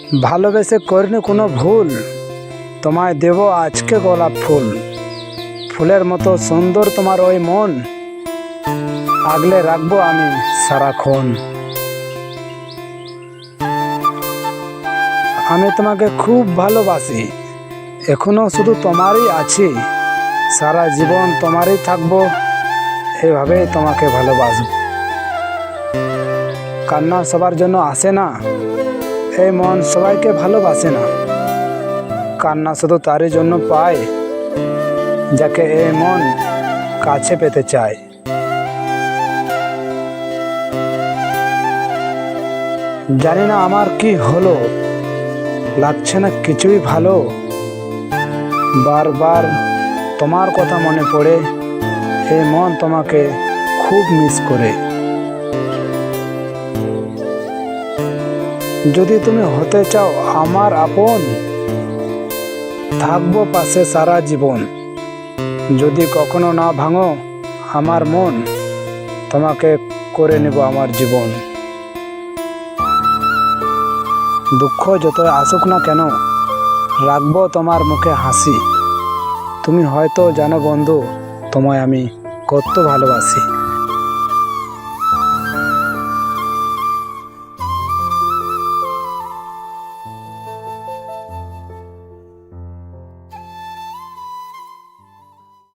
ভালোবেসে করিনি কোনো ভুল, তোমায় দেব আজকে গোলাপ ফুল। ফুলের মতো সুন্দর তোমার ওই মন, আগলে রাখবো আমি সারাক্ষণ। আমি তোমাকে খুব ভালোবাসি, এখনো শুধু তোমারই আছি। সারা জীবন তোমারই থাকবো, এভাবেই তোমাকে ভালোবাসবো। কান্না সবার জন্য আসে না, এই মন সবাইকে ভালোবাসে না। কান্না শুধু তারই জন্য পায়, যাকে এই মন কাছে পেতে চায়। জানি না আমার কি হলো, লাগছে না কিছুই ভালো। বারবার তোমার কথা মনে পড়ে, এই মন তোমাকে খুব মিস করে। যদি তুমি হতে চাও আমার আপন, থাকবো পাশে সারা জীবন। যদি কখনো না ভাঙো আমার মন, তোমাকে করে নেব আমার জীবন। দুঃখ যতই আসুক না কেন, রাখবো তোমার মুখে হাসি। তুমি হয়তো জানো বন্ধু, তোমায় আমি কত ভালোবাসি।